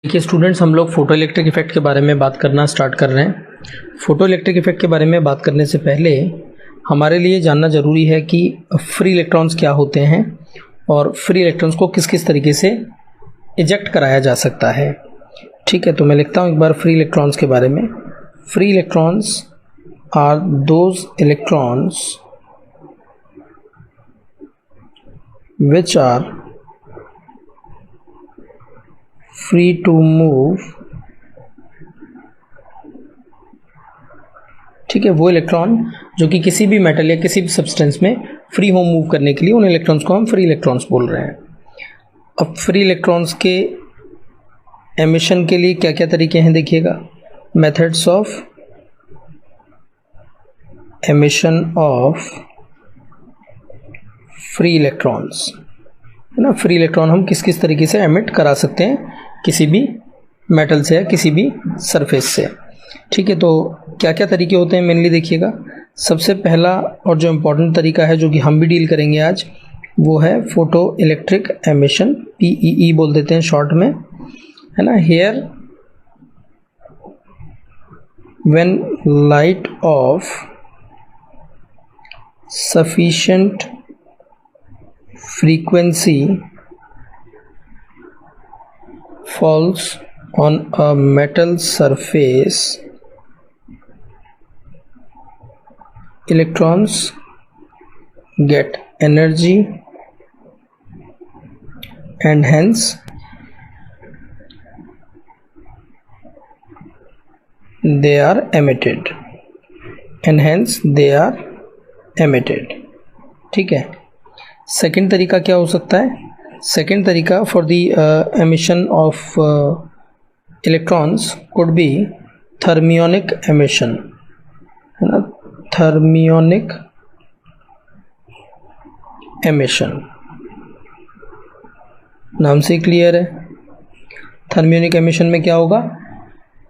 देखिए स्टूडेंट्स, हम लोग फोटो इलेक्ट्रिक इफेक्ट के बारे में बात करना स्टार्ट कर रहे हैं। फोटो इलेक्ट्रिक इफेक्ट के बारे में बात करने से पहले हमारे लिए जानना ज़रूरी है कि फ्री इलेक्ट्रॉन्स क्या होते हैं और फ्री इलेक्ट्रॉन्स को किस किस तरीके से इजेक्ट कराया जा सकता है। ठीक है, तो मैं लिखता हूँ एक बार फ्री इलेक्ट्रॉन्स के बारे में। Free electrons are those electrons which are free to move। ठीक है, वो इलेक्ट्रॉन जो कि किसी भी मेटल या किसी भी सब्सटेंस में फ्री हो मूव करने के लिए, उन इलेक्ट्रॉन्स को हम फ्री इलेक्ट्रॉन्स बोल रहे हैं। अब फ्री इलेक्ट्रॉन्स के एमिशन के लिए क्या क्या तरीके हैं देखिएगा। Methods of emission of free electrons, है ना। फ्री इलेक्ट्रॉन हम किस किस तरीके से एमिट करा सकते हैं किसी भी मेटल से या किसी भी सरफेस से। ठीक है, तो क्या क्या तरीके होते हैं मेनली देखिएगा। सबसे पहला और जो इम्पोर्टेंट तरीका है जो कि हम भी डील करेंगे आज, वो है फोटो इलेक्ट्रिक एमिशन, PEE बोल देते हैं शॉर्ट में, है ना। Here when light of sufficient frequency falls on a metal surface, electrons get energy and hence they are emitted ठीक है। सेकेंड तरीका क्या हो सकता है। सेकेंड तरीका for the emission of electrons could be thermionic emission, है ना। थर्मियोनिक एमिशन नाम से क्लियर है। थर्मियोनिक एमिशन में क्या होगा,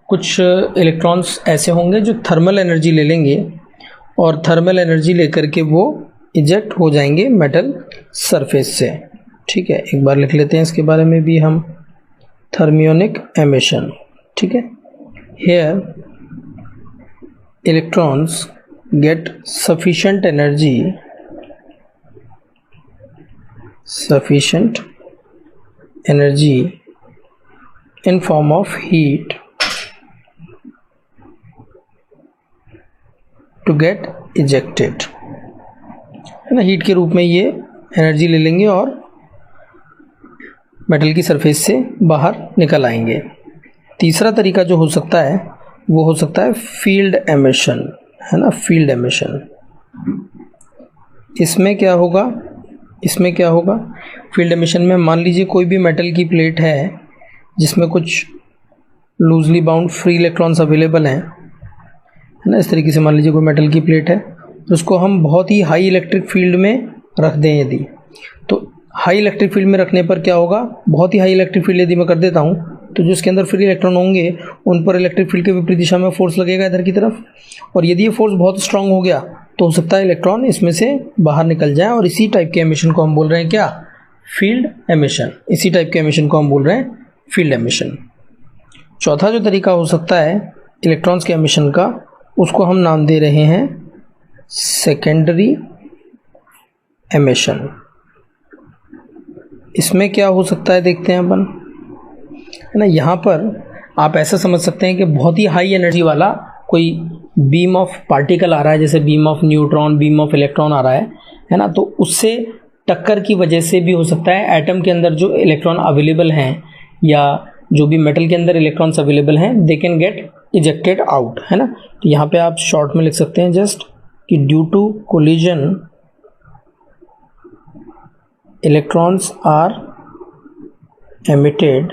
कुछ इलेक्ट्रॉन्स ऐसे होंगे जो थर्मल एनर्जी ले लेंगे और थर्मल एनर्जी लेकर के वो इजेक्ट हो जाएंगे मेटल सरफेस से। ठीक है, एक बार लिख लेते हैं इसके बारे में भी हम, थर्मियोनिक एमिशन। ठीक है, here electrons get sufficient energy in form of heat to get ejected, है ना। हीट के रूप में ये एनर्जी ले लेंगे और मेटल की सरफेस से बाहर निकल आएंगे। तीसरा तरीका जो हो सकता है वो हो सकता है फील्ड एमिशन, है ना। फील्ड एमिशन, इसमें क्या होगा फील्ड एमिशन में मान लीजिए कोई भी मेटल की प्लेट है जिसमें कुछ loosely bound free electrons available हैं, है ना। इस तरीके से मान लीजिए कोई मेटल की प्लेट है, उसको हम बहुत ही हाई इलेक्ट्रिक फील्ड में रख दें यदि, तो हाई इलेक्ट्रिक फील्ड में रखने पर क्या होगा, बहुत ही हाई इलेक्ट्रिक फील्ड यदि मैं कर देता हूँ तो जो इसके अंदर फ्री इलेक्ट्रॉन होंगे उन पर इलेक्ट्रिक फील्ड के विपरीत दिशा में फोर्स लगेगा इधर की तरफ, और यदि ये फोर्स बहुत स्ट्रांग हो गया तो हो सकता है इलेक्ट्रॉन इसमें से बाहर निकल जाए, और इसी टाइप के एमिशन को हम बोल रहे हैं क्या, फील्ड एमिशन। इसी टाइप के एमिशन को हम बोल रहे हैं फील्ड एमिशन। चौथा जो तरीका हो सकता है इलेक्ट्रॉन्स के एमिशन का, उसको हम नाम दे रहे हैं सेकेंडरी एमिशन। इसमें क्या हो सकता है देखते हैं अपन, है ना। यहाँ पर आप ऐसा समझ सकते हैं कि बहुत ही हाई एनर्जी वाला कोई बीम ऑफ पार्टिकल आ रहा है, जैसे beam of neutron, beam of electron आ रहा है ना। तो उससे टक्कर की वजह से भी हो सकता है एटम के अंदर जो इलेक्ट्रॉन अवेलेबल हैं या जो भी मेटल के अंदर इलेक्ट्रॉन्स अवेलेबल हैं, they can get ejected out, है ना। तो यहाँ पे आप शॉर्ट में लिख सकते हैं जस्ट कि due to collision electrons are emitted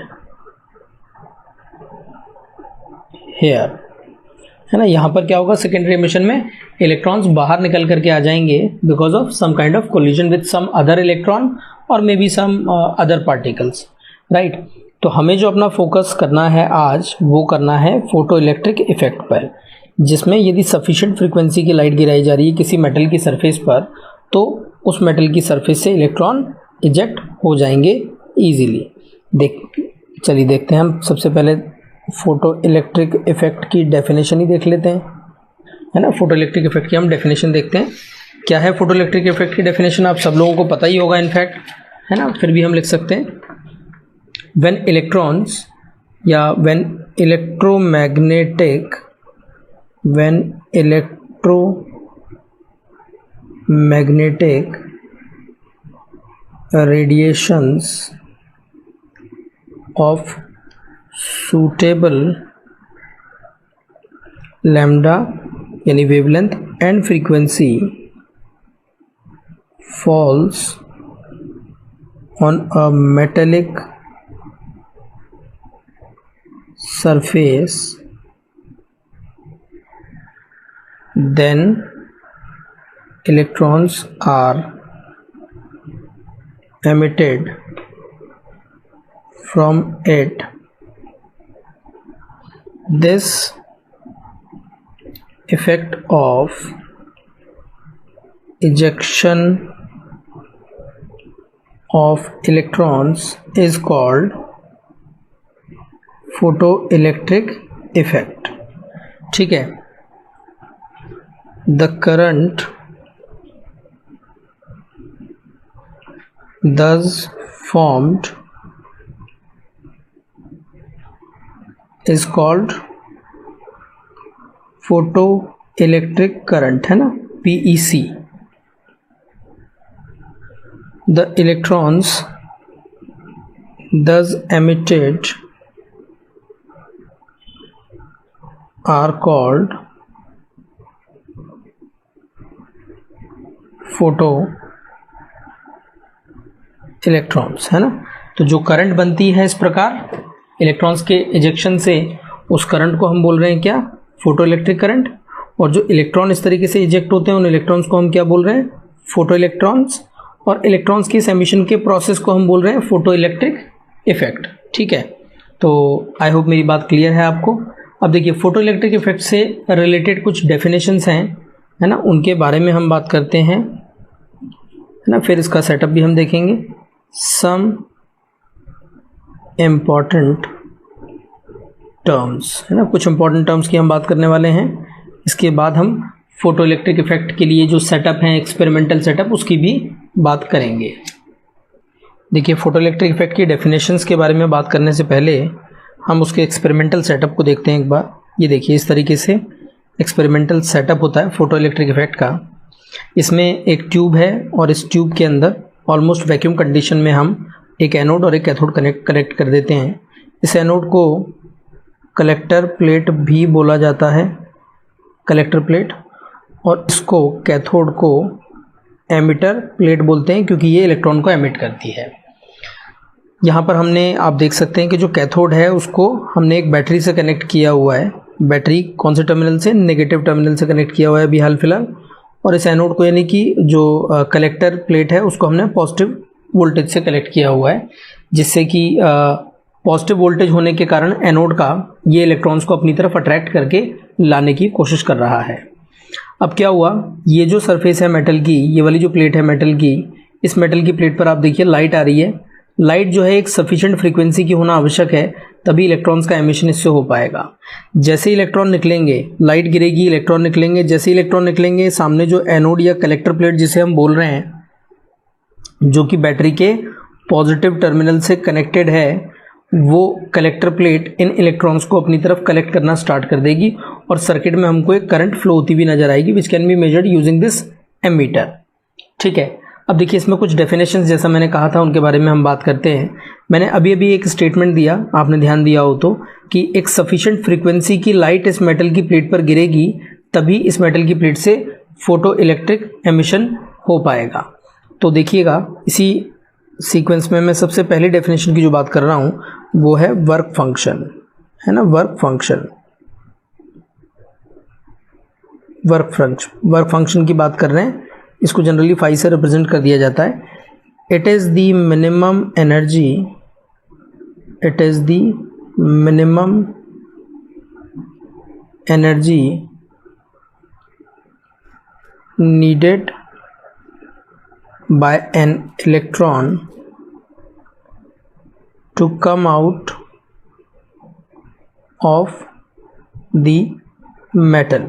here, है ना। यहाँ पर क्या होगा, सेकेंडरी एमिशन में इलेक्ट्रॉन्स बाहर निकल करके आ जाएंगे because of some kind of collision with some other electron और may be some other particles, right. तो हमें जो अपना फोकस करना है आज, वो करना है फोटो इलेक्ट्रिक इफेक्ट पर, जिसमें यदि सफिशिएंट फ्रीक्वेंसी की लाइट गिराई जा रही है किसी मेटल की सरफेस पर, तो उस मेटल की सरफेस से इलेक्ट्रॉन इजेक्ट हो जाएंगे ईजीली। चलिए देखते हैं, हम सबसे पहले फोटो इलेक्ट्रिक इफेक्ट की डेफिनेशन ही देख लेते हैं, है ना। फोटो इलेक्ट्रिक इफेक्ट की हम डेफिनेशन देखते हैं। क्या है फोटो इलेक्ट्रिक इफेक्ट की डेफिनेशन, आप सब लोगों को पता ही होगा इनफैक्ट, है ना, फिर भी हम लिख सकते हैं। व्हेन इलेक्ट्रॉन्स या when electromagnetic radiations of suitable lambda यानी wavelength and frequency falls on a metallic surface, then electrons are emitted from it. This effect of ejection of electrons is called photoelectric effect। ठीक है। The current thus formed is called photoelectric current, है ना, PEC। The electrons thus emitted are called photo electrons, है ना। तो जो current बनती है इस प्रकार इलेक्ट्रॉन्स के इजेक्शन से, उस करंट को हम बोल रहे हैं क्या, फोटो इलेक्ट्रिक करंट। और जो इलेक्ट्रॉन इस तरीके से इजेक्ट होते हैं उन इलेक्ट्रॉन्स को हम क्या बोल रहे हैं, फोटो इलेक्ट्रॉन्स। और इलेक्ट्रॉन्स की इस एमिशन के प्रोसेस को हम बोल रहे हैं फोटो इलेक्ट्रिक इफेक्ट। ठीक है, तो आई होप मेरी बात क्लियर है आपको। अब देखिए फोटो इलेक्ट्रिक इफेक्ट से रिलेटेड कुछ डेफिनेशंस हैं, है ना, उनके बारे में हम बात करते हैं, है ना। फिर इसका सेटअप भी हम देखेंगे। सम इम्पॉर्टेंट टर्म्स, है ना, कुछ इंपॉर्टेंट टर्म्स की हम बात करने वाले हैं। इसके बाद हम फोटो इलेक्ट्रिक इफेक्ट के लिए जो सेटअप है एक्सपेरिमेंटल सेटअप, उसकी भी बात करेंगे। देखिए फोटो इलेक्ट्रिक इफेक्ट की डेफिनेशंस के बारे में बात करने से पहले हम उसके एक्सपेरिमेंटल सेटअप को देखते हैं एक बार। ये देखिए इस तरीके से एक्सपेरिमेंटल सेटअप होता है फोटो इलेक्ट्रिक इफेक्ट का। इसमें एक ट्यूब है और इस ट्यूब के अंदर ऑलमोस्ट वैक्यूम कंडीशन में हम एक एनोड और एक कैथोड कनेक्ट कर देते हैं। इस एनोड को कलेक्टर प्लेट भी बोला जाता है, कलेक्टर प्लेट, और इसको कैथोड को एमिटर प्लेट बोलते हैं क्योंकि ये इलेक्ट्रॉन को एमिट करती है। यहाँ पर हमने, आप देख सकते हैं कि जो कैथोड है उसको हमने एक बैटरी से कनेक्ट किया हुआ है। बैटरी कौन से टर्मिनल से, नेगेटिव टर्मिनल से कनेक्ट किया हुआ है अभी हाल फिलहाल। और इस एनोड को यानी कि जो कलेक्टर प्लेट है उसको हमने पॉजिटिव वोल्टेज से कनेक्ट किया हुआ है, जिससे कि पॉजिटिव वोल्टेज होने के कारण एनोड का ये इलेक्ट्रॉन्स को अपनी तरफ अट्रैक्ट करके लाने की कोशिश कर रहा है। अब क्या हुआ, ये जो सरफेस है मेटल की, ये वाली जो प्लेट है मेटल की, इस मेटल की प्लेट पर आप देखिए लाइट आ रही है। लाइट जो है एक सफिशिएंट फ्रीक्वेंसी की होना आवश्यक है, तभी इलेक्ट्रॉन्स का एमिशन इससे हो पाएगा। जैसे इलेक्ट्रॉन निकलेंगे, लाइट गिरेगी, इलेक्ट्रॉन निकलेंगे। जैसे इलेक्ट्रॉन निकलेंगे, सामने जो एनोड या कलेक्टर प्लेट जिसे हम बोल रहे हैं, जो कि बैटरी के पॉजिटिव टर्मिनल से कनेक्टेड है, वो कलेक्टर प्लेट इन इलेक्ट्रॉन्स को अपनी तरफ कलेक्ट करना स्टार्ट कर देगी और सर्किट में हमको एक करंट फ्लो होती हुई नजर आएगी, which can be measured using this ammeter. ठीक है, अब देखिए इसमें कुछ डेफिनेशंस जैसा मैंने कहा था उनके बारे में हम बात करते हैं। मैंने अभी अभी एक स्टेटमेंट दिया, आपने ध्यान दिया हो तो, कि एक सफिशिएंट फ्रीक्वेंसी की लाइट इस मेटल की प्लेट पर गिरेगी, तभी इस मेटल की प्लेट से फोटो इलेक्ट्रिक एमिशन हो पाएगा। तो देखिएगा इसी सीक्वेंस में मैं सबसे पहली डेफिनेशन की जो बात कर रहा हूँ वो है वर्क फंक्शन, है ना, वर्क फंक्शन। वर्क फंक्शन की बात कर रहे हैं, इसको जनरली फाई से रिप्रेजेंट कर दिया जाता है। It is the minimum energy, it is the minimum energy needed by an electron to come out of the metal, है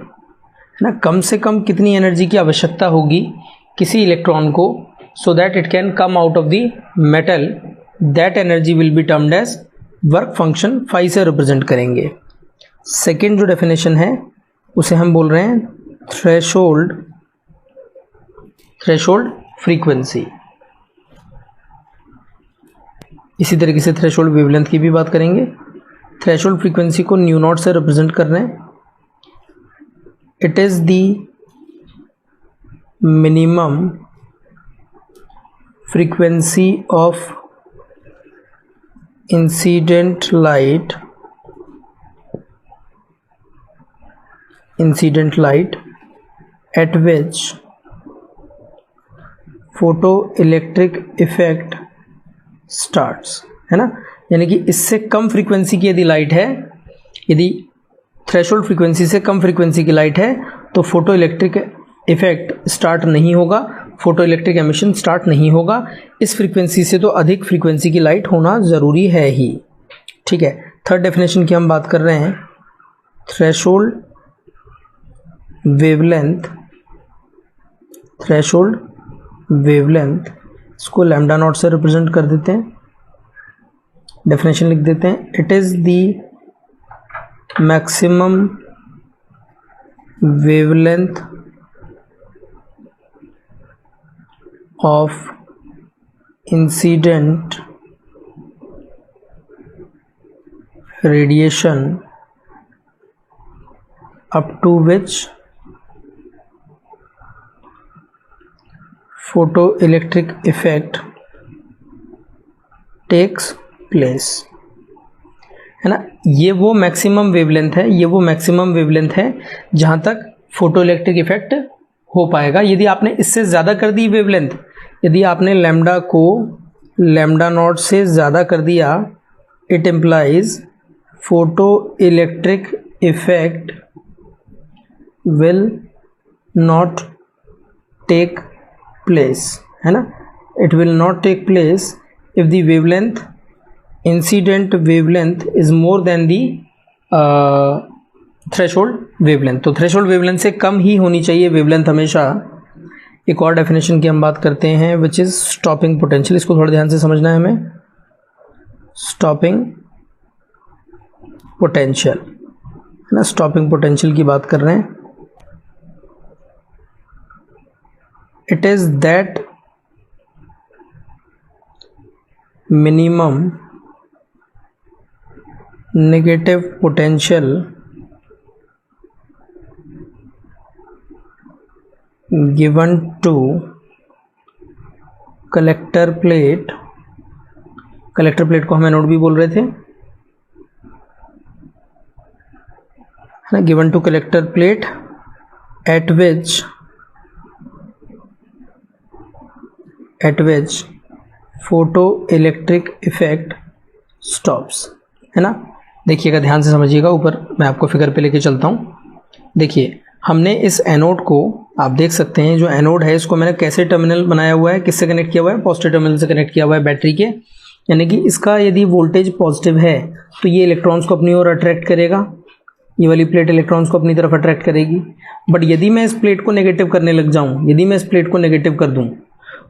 ना, कम से कम कितनी एनर्जी की आवश्यकता होगी किसी इलेक्ट्रॉन को so that it can come out of the metal, that energy will be termed as work function, phi से रिप्रेजेंट करेंगे। सेकेंड जो डेफिनेशन है उसे हम बोल रहे हैं थ्रेशोल्ड फ्रीक्वेंसी। इसी तरीके से थ्रेशोल्ड वेवलेंथ की भी बात करेंगे। थ्रेशोल्ड फ्रीक्वेंसी को न्यू नॉट से रिप्रेजेंट कर रहे हैं। It is the minimum frequency of incident light at which photoelectric effect starts, है ना, यानी कि इससे कम फ्रीक्वेंसी की यदि लाइट है, यदि थ्रेशोल्ड फ्रीक्वेंसी से कम फ्रीक्वेंसी की लाइट है तो फोटो इलेक्ट्रिक इफेक्ट स्टार्ट नहीं होगा, फोटो इलेक्ट्रिक एमिशन स्टार्ट नहीं होगा। इस फ्रीक्वेंसी से तो अधिक फ्रीक्वेंसी की लाइट होना ज़रूरी है ही। ठीक है, थर्ड डेफिनेशन की हम बात कर रहे हैं थ्रेशोल्ड वेवलेंथ, इसको लैम्डा नॉट से रिप्रेजेंट कर देते हैं। डेफिनेशन लिख देते हैं, it is the maximum wavelength of incident radiation up to which photoelectric effect takes place, है ना। ये वो मैक्सिमम वेवलेंथ है, जहाँ तक फोटो इलेक्ट्रिक इफेक्ट हो पाएगा। यदि आपने इससे ज़्यादा कर दी वेवलेंथ, यदि आपने लैम्डा को लैम्डा नॉट से ज़्यादा कर दिया, it implies photo electric effect will not take place, है ना, it will not take place if the wavelength incident wavelength is more than the threshold wavelength. तो थ्रेशोल्ड वेवलेंथ से कम ही होनी चाहिए वेवलेंथ हमेशा। एक और डेफिनेशन की हम बात करते हैं विच इज़ स्टॉपिंग पोटेंशियल। इसको थोड़ा ध्यान से समझना है हमें। स्टॉपिंग पोटेंशियल, है ना, स्टॉपिंग पोटेंशियल की बात कर रहे हैं। It is that minimum negative potential given to collector plate को हम एनोड भी बोल रहे थे, है ना, given to collector plate at which photo electric effect stops, है ना। देखिएगा, ध्यान से समझिएगा, ऊपर मैं आपको फिगर पे लेके चलता हूँ। देखिए, हमने इस एनोड को, आप देख सकते हैं जो एनोड है इसको मैंने कैसे टर्मिनल बनाया हुआ है, किससे कनेक्ट किया हुआ है, पॉजिटिव टर्मिनल से कनेक्ट किया हुआ है बैटरी के। यानी कि इसका यदि वोल्टेज पॉजिटिव है तो ये इलेक्ट्रॉन्स को अपनी ओर अट्रैक्ट करेगा, ये वाली प्लेट इलेक्ट्रॉन्स को अपनी तरफ अट्रैक्ट करेगी। बट यदि मैं इस प्लेट को नेगेटिव करने लग जाऊँ, यदि मैं इस प्लेट को नेगेटिव कर दूँ,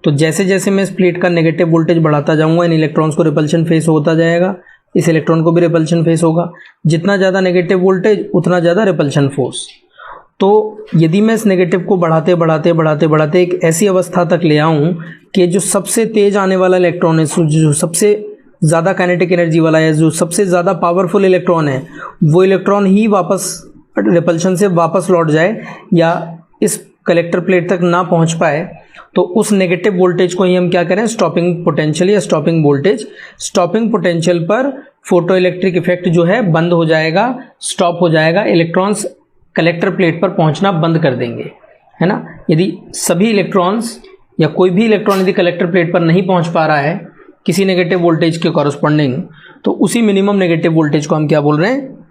तो जैसे जैसे मैं इस प्लेट का नेगेटिव वोल्टेज बढ़ाता जाऊँगा, इन इलेक्ट्रॉन्स को रिपल्शन फेस होता जाएगा, इस इलेक्ट्रॉन को भी रिपल्शन फेस होगा। जितना ज़्यादा नेगेटिव वोल्टेज उतना ज़्यादा रिपल्शन फोर्स। तो यदि मैं इस नेगेटिव को बढ़ाते बढ़ाते एक ऐसी अवस्था तक ले आऊं कि जो सबसे तेज आने वाला इलेक्ट्रॉन है, जो सबसे ज़्यादा काइनेटिक एनर्जी वाला है, जो सबसे ज़्यादा पावरफुल इलेक्ट्रॉन है, वो इलेक्ट्रॉन ही वापस रिपल्शन से वापस लौट जाए या इस कलेक्टर प्लेट तक ना पहुंच पाए, तो उस नेगेटिव वोल्टेज को ही हम क्या करें, स्टॉपिंग पोटेंशियल या स्टॉपिंग वोल्टेज। स्टॉपिंग पोटेंशियल पर फोटो इलेक्ट्रिक इफेक्ट जो है बंद हो जाएगा, स्टॉप हो जाएगा, इलेक्ट्रॉन्स कलेक्टर प्लेट पर पहुंचना बंद कर देंगे, है ना। यदि सभी इलेक्ट्रॉन्स या कोई भी इलेक्ट्रॉन यदि कलेक्टर प्लेट पर नहीं पहुंच पा रहा है किसी नेगेटिव वोल्टेज के कॉरस्पॉन्डिंग, तो उसी मिनिमम नेगेटिव वोल्टेज को हम क्या बोल रहे हैं,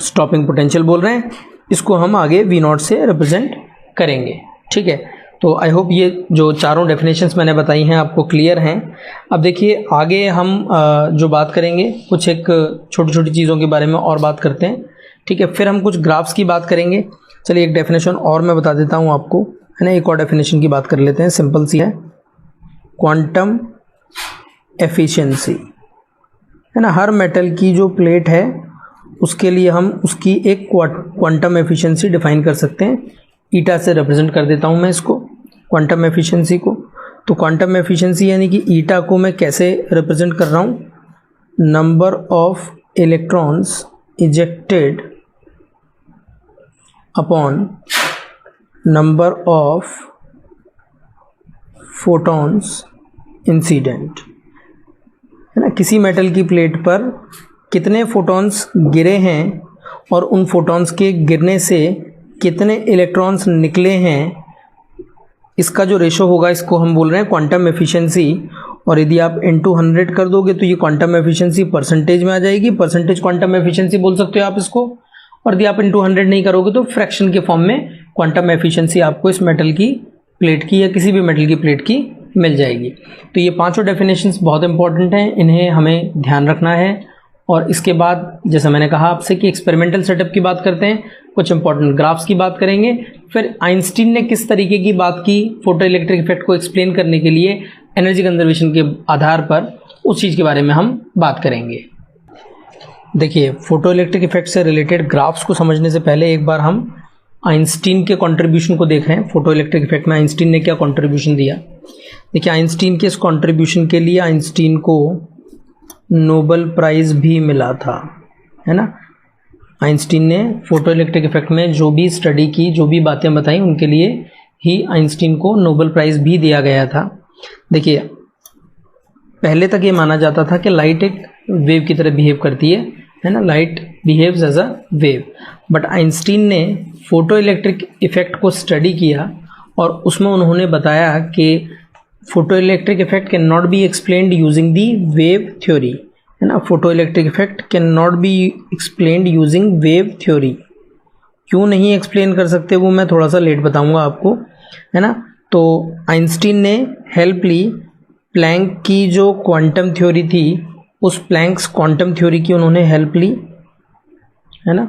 स्टॉपिंग पोटेंशियल बोल रहे हैं। इसको हम आगे V0 से रिप्रेजेंट करेंगे। ठीक है, तो आई होप ये जो चारों डेफिनेशंस मैंने बताई हैं आपको क्लियर हैं। अब देखिए आगे हम जो बात करेंगे कुछ एक छोटी छोटी चीज़ों के बारे में और बात करते हैं, ठीक है। फिर हम कुछ ग्राफ्स की बात करेंगे। चलिए एक डेफिनेशन और मैं बता देता हूँ आपको, है ना। एक और डेफिनेशन की बात कर लेते हैं, सिंपल सी है, क्वांटम एफिशिएंसी, है ना। हर मेटल की जो प्लेट है उसके लिए हम उसकी एक क्वांटम एफिशिएंसी डिफाइन कर सकते हैं। ईटा से रिप्रेजेंट कर देता हूँ मैं इसको, क्वांटम एफिशिएंसी को। तो क्वांटम एफिशिएंसी यानी कि ईटा को मैं कैसे रिप्रेजेंट कर रहा हूँ, number of electrons ejected upon number of photons incident, है ना। किसी मेटल की प्लेट पर कितने फोटॉन्स गिरे हैं और उन फोटॉन्स के गिरने से कितने इलेक्ट्रॉन्स निकले हैं, इसका जो रेशो होगा इसको हम बोल रहे हैं क्वांटम एफिशिएंसी। और यदि आप इनटू 100 कर दोगे तो ये क्वांटम एफिशिएंसी परसेंटेज में आ जाएगी, परसेंटेज क्वांटम एफिशिएंसी बोल सकते हो आप इसको। और यदि आप इनटू 100 नहीं करोगे तो फ्रैक्शन के फॉर्म में क्वांटम एफिशिएंसी आपको इस मेटल की प्लेट की या किसी भी मेटल की प्लेट की मिल जाएगी। तो ये पांचों डेफिनेशंस बहुत इंपॉर्टेंट हैं, इन्हें हमें ध्यान रखना है। और इसके बाद जैसा मैंने कहा आपसे कि एक्सपेरिमेंटल सेटअप की बात करते हैं, कुछ इंपॉर्टेंट ग्राफ्स की बात करेंगे। फिर आइंस्टीन ने किस तरीके की बात की फोटो इलेक्ट्रिक इफेक्ट को एक्सप्लेन करने के लिए एनर्जी कंजर्वेशन के आधार पर, उस चीज़ के बारे में हम बात करेंगे। देखिए फोटो इलेक्ट्रिक इफेक्ट से रिलेटेड ग्राफ्स को समझने से पहले एक बार हम आइंस्टीन के कंट्रीब्यूशन को देख रहे हैं। फोटो इलेक्ट्रिक इफेक्ट में आइंस्टीन ने क्या कंट्रीब्यूशन दिया। देखिए आइंस्टीन के इस कंट्रीब्यूशन के लिए आइंस्टीन को नोबेल प्राइज़ भी मिला था, है ना। आइंस्टीन ने फोटो इलेक्ट्रिक इफेक्ट में जो भी स्टडी की, जो भी बातें बताई, उनके लिए ही आइंस्टीन को नोबेल प्राइज़ भी दिया गया था। देखिए पहले तक ये माना जाता था कि लाइट एक वेव की तरह बिहेव करती है ना, light behaves as a wave. But Einstein ने फोटो इलेक्ट्रिक इफेक्ट को स्टडी किया और उसमें उन्होंने बताया कि photo electric effect can not be explained using the wave theory, है ना। Photo electric effect can not be explained using wave theory. क्यों नहीं एक्सप्लेन कर सकते वो मैं थोड़ा सा लेट बताऊंगा आपको, है ना। तो आइंस्टीन ने हेल्प ली प्लैंक की जो क्वांटम थ्योरी थी, उस प्लैंक्स क्वांटम थ्योरी की उन्होंने हेल्प ली, है ना।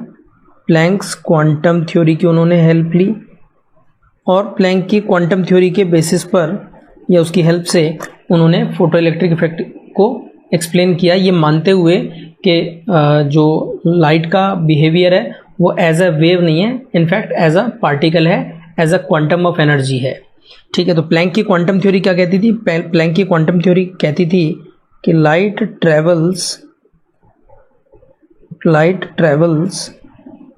प्लैंक्स क्वांटम थ्योरी की उन्होंने हेल्प ली और प्लैंक की क्वांटम थ्योरी के बेसिस पर या उसकी हेल्प से उन्होंने फोटो इलेक्ट्रिक इफेक्ट को एक्सप्लेन किया, ये मानते हुए कि जो लाइट का बिहेवियर है वो एज अ वेव नहीं है, इनफैक्ट एज अ पार्टिकल है, as a quantum of energy है, ठीक है। तो प्लैंक की क्वांटम थ्योरी क्या कहती थी, प्लैंक की क्वांटम थ्योरी कहती थी कि light travels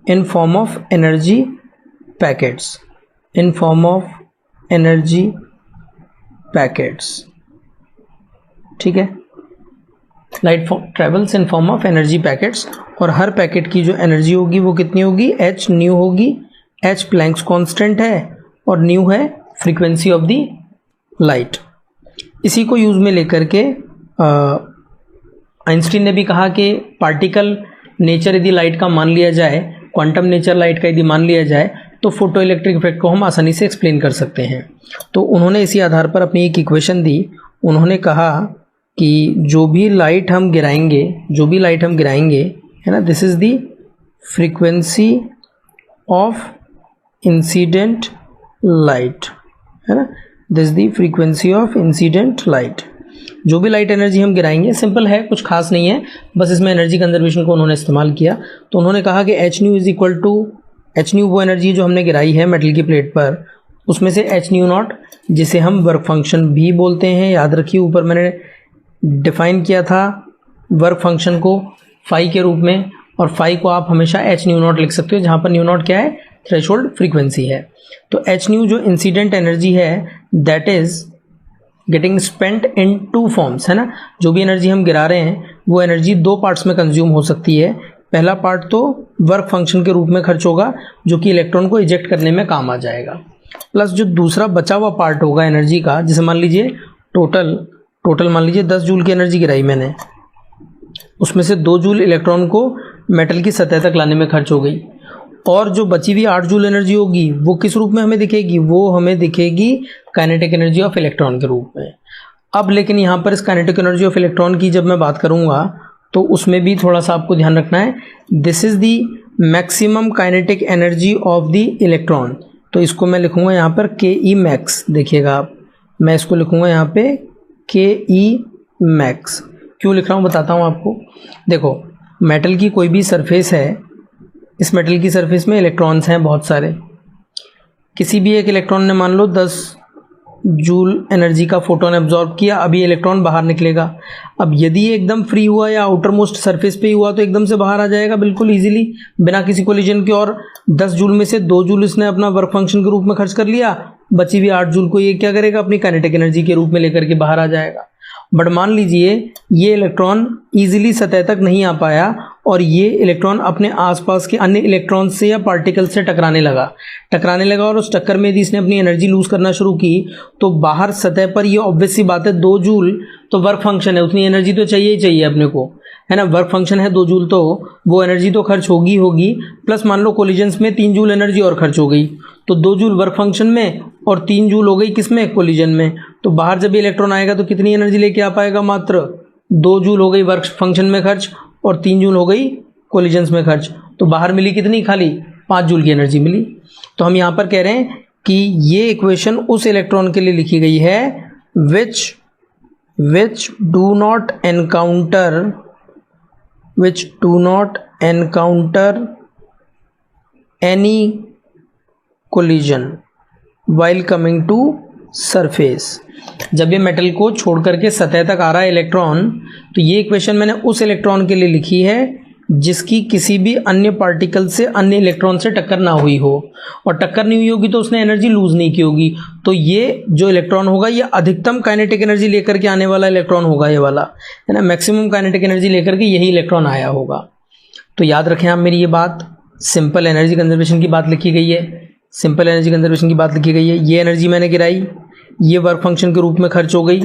in form of energy packets, in form of energy packets, ठीक है। Light travels in form of energy packets और हर पैकेट की जो एनर्जी होगी वो कितनी होगी, h न्यू होगी। h प्लैंक्स कांस्टेंट है और न्यू है फ्रीक्वेंसी ऑफ द लाइट। इसी को यूज में लेकर के आइंस्टीन ने भी कहा कि पार्टिकल नेचर यदि लाइट का मान लिया जाए, क्वांटम नेचर लाइट का यदि मान लिया जाए, तो फोटो इलेक्ट्रिक इफेक्ट को हम आसानी से एक्सप्लेन कर सकते हैं। तो उन्होंने इसी आधार पर अपनी एक इक्वेशन दी। उन्होंने कहा कि जो भी लाइट हम गिराएंगे, है ना, this is the frequency of incident light, है ना, this the frequency of incident light. जो भी लाइट एनर्जी हम गिराएंगे, सिंपल है, कुछ खास नहीं है, बस इसमें एनर्जी कंजर्वेशन को उन्होंने इस्तेमाल किया। तो उन्होंने कहा कि h nu is equal to, H nu वो एनर्जी जो हमने गिराई है मेटल की प्लेट पर, उसमें से एच न्यू नॉट, जिसे हम वर्क फंक्शन भी बोलते हैं। याद रखिए ऊपर मैंने डिफाइन किया था वर्क फंक्शन को फाई के रूप में, और फाई को आप हमेशा एच न्यू नॉट लिख सकते हो, जहाँ पर न्यू नॉट क्या है, थ्रेशोल्ड फ्रीक्वेंसी है। तो एच न्यू जो इंसिडेंट एनर्जी है, that is getting spent in two forms, है ना। जो भी एनर्जी हम गिरा रहे हैं वो एनर्जी दो पार्ट्स में कंज्यूम हो सकती है। पहला पार्ट तो वर्क फंक्शन के रूप में खर्च होगा, जो कि इलेक्ट्रॉन को इजेक्ट करने में काम आ जाएगा, प्लस जो दूसरा बचा हुआ पार्ट होगा एनर्जी का, जैसे मान लीजिए टोटल मान लीजिए 10 जूल की एनर्जी गिराई मैंने, उसमें से 2 जूल इलेक्ट्रॉन को मेटल की सतह तक लाने में खर्च हो गई, और जो बची हुई 8 जूल एनर्जी होगी वो किस रूप में हमें दिखेगी, वो हमें दिखेगी काइनेटिक एनर्जी ऑफ इलेक्ट्रॉन के रूप में। अब लेकिन यहाँ पर इस काइनेटिक एनर्जी ऑफ इलेक्ट्रॉन की जब मैं बात करूँगा तो उसमें भी थोड़ा सा आपको ध्यान रखना है। This is the maximum kinetic energy of the electron, तो इसको मैं लिखूँगा यहाँ पर के ई मैक्स। देखिएगा आप, मैं इसको लिखूँगा यहाँ पे के ई मैक्स। क्यों लिख रहा हूँ बताता हूँ आपको। देखो, मेटल की कोई भी सरफेस है, इस मेटल की सरफेस में इलेक्ट्रॉन्स हैं बहुत सारे। किसी भी एक इलेक्ट्रॉन ने मान लो 10 जूल एनर्जी का फोटोन एब्जॉर्ब किया, अभी इलेक्ट्रॉन बाहर निकलेगा। अब यदि ये एकदम फ्री हुआ या आउटर मोस्ट सरफेस पे ही हुआ तो एकदम से बाहर आ जाएगा बिल्कुल इजीली, बिना किसी कोलिजन के। और 10 जूल में से 2 जूल इसने अपना वर्क फंक्शन के रूप में खर्च कर लिया, बची हुई 8 जूल को ये क्या करेगा, अपनी काइनेटिक एनर्जी के रूप में लेकर के बाहर आ जाएगा। बट मान लीजिए ये इलेक्ट्रॉन इजीली सतह तक नहीं आ पाया और ये इलेक्ट्रॉन अपने आसपास के अन्य इलेक्ट्रॉन से या पार्टिकल से टकराने लगा और उस टक्कर में यदि इसने अपनी एनर्जी लूज करना शुरू की तो बाहर सतह पर ये ऑब्वियस सी बात है 2 जूल तो वर्क फंक्शन है, उतनी एनर्जी तो चाहिए ही चाहिए अपने को, है ना। वर्क फंक्शन है 2 जूल तो वो एनर्जी तो खर्च होगी प्लस मान लो कोलिजन्स में 3 जूल एनर्जी और खर्च हो गई, तो 2 जूल वर्क फंक्शन में और 3 जूल हो गई किसमें, कोलिजन में। तो बाहर जब इलेक्ट्रॉन आएगा तो कितनी एनर्जी लेके आ पाएगा, मात्र 2 जूल हो गई वर्क फंक्शन में खर्च और 3 जूल हो गई कोलिजन्स में खर्च। तो बाहर मिली कितनी, खाली 5 जूल की एनर्जी मिली। तो हम यहाँ पर कह रहे हैं कि ये इक्वेशन उस इलेक्ट्रॉन के लिए लिखी गई है which do not encounter any collision while coming to surface। जब ये मेटल को छोड़ करके सतह तक आ रहा है इलेक्ट्रॉन, तो ये इक्वेशन मैंने उस इलेक्ट्रॉन के लिए लिखी है जिसकी किसी भी अन्य पार्टिकल से अन्य इलेक्ट्रॉन से टक्कर ना हुई हो, और टक्कर नहीं हुई होगी तो उसने एनर्जी लूज नहीं की होगी। तो ये जो इलेक्ट्रॉन होगा ये अधिकतम काइनेटिक एनर्जी लेकर के आने वाला इलेक्ट्रॉन होगा, ये वाला, है ना। मैक्सिमम काइनेटिक एनर्जी लेकर के यही इलेक्ट्रॉन आया होगा। तो याद रखें आप मेरी ये बात, सिंपल एनर्जी कंजर्वेशन की बात लिखी गई है, सिंपल एनर्जी कंजर्वेशन की बात लिखी गई है। ये एनर्जी मैंने गिराई, ये वर्क फंक्शन के रूप में खर्च हो गई,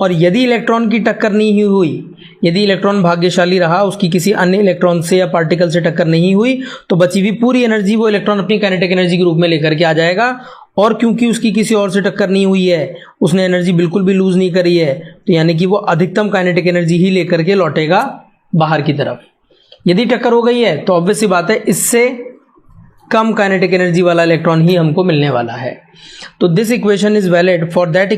और यदि इलेक्ट्रॉन की टक्कर नहीं हुई, यदि इलेक्ट्रॉन भाग्यशाली रहा, उसकी किसी अन्य इलेक्ट्रॉन से या पार्टिकल से टक्कर नहीं हुई, तो बची हुई पूरी एनर्जी वो इलेक्ट्रॉन अपनी काइनेटिक एनर्जी के रूप में लेकर के आ जाएगा। और क्योंकि उसकी किसी और से टक्कर नहीं हुई है, उसने एनर्जी बिल्कुल भी लूज नहीं करी है, तो यानी कि वो अधिकतम काइनेटिक एनर्जी ही लेकर के लौटेगा बाहर की तरफ। यदि टक्कर हो गई है तो ऑब्वियस सी बात है इससे कम काइनेटिक एनर्जी वाला इलेक्ट्रॉन ही हमको मिलने वाला है। तो this equation is valid for that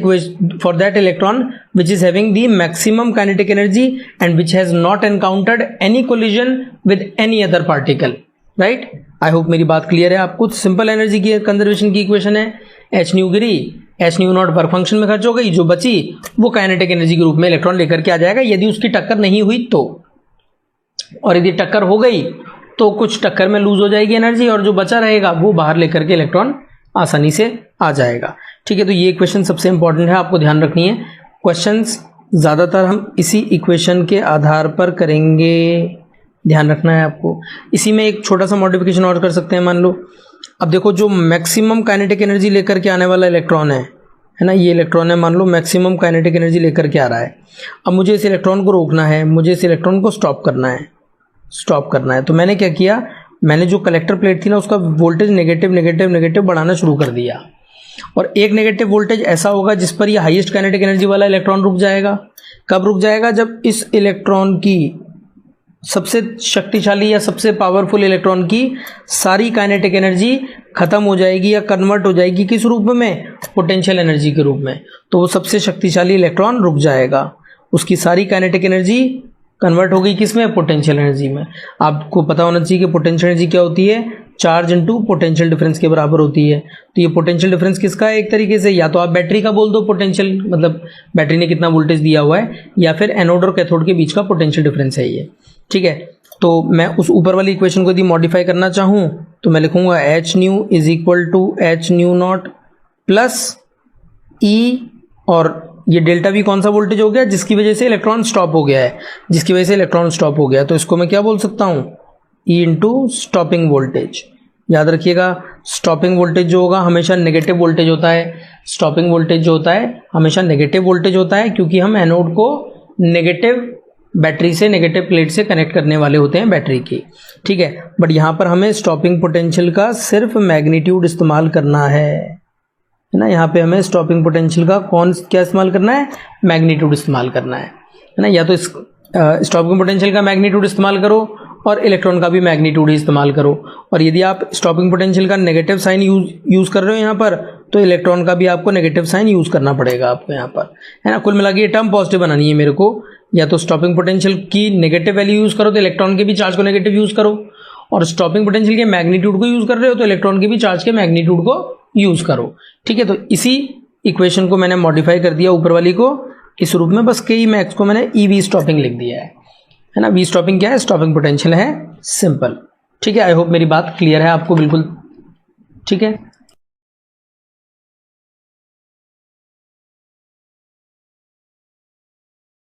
electron which is having the maximum kinetic energy and which has not encountered any collision with any other particle, right. I hope मेरी बात clear है आपको। सिंपल एनर्जी की conservation की equation है, H new Giri, H nu not work function में खर्च हो गई, जो बची वो काइनेटिक एनर्जी के रूप में इलेक्ट्रॉन लेकर के आ जाएगा यदि उसकी टक्कर नहीं हुई तो। और यदि टक्कर हो गई तो कुछ टक्कर में लूज हो जाएगी एनर्जी, और जो बचा रहेगा वो बाहर लेकर के इलेक्ट्रॉन आसानी से आ जाएगा। ठीक है, तो ये इक्वेशन सबसे इंपॉर्टेंट है, आपको ध्यान रखनी है। क्वेश्चंस ज़्यादातर हम इसी इक्वेशन के आधार पर करेंगे, ध्यान रखना है आपको। इसी में एक छोटा सा मॉडिफिकेशन और कर सकते हैं। मान लो अब देखो, जो मैक्सिमम काइनेटिक एनर्जी लेकर के आने वाला इलेक्ट्रॉन है ना, ये इलेक्ट्रॉन है, मान लो मैक्सिमम काइनेटिक एनर्जी लेकर के आ रहा है। अब मुझे इस इलेक्ट्रॉन को रोकना है, मुझे इस इलेक्ट्रॉन को स्टॉप करना है। तो मैंने क्या किया, मैंने जो कलेक्टर प्लेट थी ना उसका वोल्टेज नेगेटिव बढ़ाना शुरू कर दिया। और एक नेगेटिव वोल्टेज ऐसा होगा जिस पर ये हाईएस्ट काइनेटिक एनर्जी वाला इलेक्ट्रॉन रुक जाएगा। कब रुक जाएगा, जब इस इलेक्ट्रॉन की सबसे शक्तिशाली या सबसे पावरफुल इलेक्ट्रॉन की सारी काइनेटिक एनर्जी खत्म हो जाएगी या कन्वर्ट हो जाएगी किस रूप में, पोटेंशियल एनर्जी के रूप में। तो वो सबसे शक्तिशाली इलेक्ट्रॉन रुक जाएगा, उसकी सारी काइनेटिक एनर्जी कन्वर्ट हो गई किसमें, पोटेंशियल एनर्जी में। आपको पता होना चाहिए कि पोटेंशियल एनर्जी क्या होती है, चार्ज इनटू पोटेंशियल डिफरेंस के बराबर होती है। तो ये पोटेंशियल डिफरेंस किसका है, एक तरीके से या तो आप बैटरी का बोल दो पोटेंशियल, मतलब बैटरी ने कितना वोल्टेज दिया हुआ है, या फिर एनोड और कैथोड के बीच का पोटेंशियल डिफरेंस है ये। ठीक है, तो मैं उस ऊपर वाली इक्वेशन को यदि मॉडिफाई करना चाहूँ तो मैं लिखूंगा H nu is equal to H nu not plus E, और ये डेल्टा वी कौन सा वोल्टेज हो गया, जिसकी वजह से इलेक्ट्रॉन स्टॉप हो गया है, तो इसको मैं क्या बोल सकता हूँ, ई इंटू स्टॉपिंग वोल्टेज। याद रखिएगा, स्टॉपिंग वोल्टेज जो होगा हमेशा नेगेटिव वोल्टेज होता है। स्टॉपिंग वोल्टेज जो होता है हमेशा नेगेटिव वोल्टेज होता है, क्योंकि हम एनोड को नेगेटिव बैटरी से नेगेटिव प्लेट से कनेक्ट करने वाले होते हैं बैटरी के, ठीक है। बट यहाँ पर हमें स्टॉपिंग पोटेंशियल का सिर्फ मैग्नीट्यूड इस्तेमाल करना है ना। यहाँ पे हमें स्टॉपिंग पोटेंशियल का क्या इस्तेमाल करना है, मैग्नीट्यूड इस्तेमाल करना है ना। या तो इस स्टॉपिंग पोटेंशियल का मैग्नीट्यूड इस्तेमाल करो और इलेक्ट्रॉन का भी मैग्नीट्यूड ही इस्तेमाल करो। और यदि आप स्टॉपिंग पोटेंशियल का नेगेटिव साइन यूज़ कर रहे हो यहाँ पर, तो इलेक्ट्रॉन का भी आपको नेगेटिव साइन यूज़ करना पड़ेगा आपको यहाँ पर, है ना। कुल मिला के ये टर्म पॉजिटिव बनानी है मेरे को। या तो स्टॉपिंग पोटेंशियल की नेगेटिव वैल्यू यूज़ करो तो इलेक्ट्रॉन के भी चार्ज को नेगेटिव यूज़ करो, और स्टॉपिंग पोटेंशियल के मैग्नीट्यूड को यूज़ कर रहे हो तो इलेक्ट्रॉन के भी चार्ज के मैग्नीट्यूड को यूज़ करो, ठीक है। तो इसी इक्वेशन को मैंने मॉडिफाई कर दिया ऊपर वाली को इस रूप में, बस के मैक्स को मैंने ई वी स्टॉपिंग लिख दिया है ना। वी स्टॉपिंग क्या है, स्टॉपिंग पोटेंशियल है, सिंपल, ठीक है। आई होप मेरी बात क्लियर है आपको बिल्कुल, ठीक है।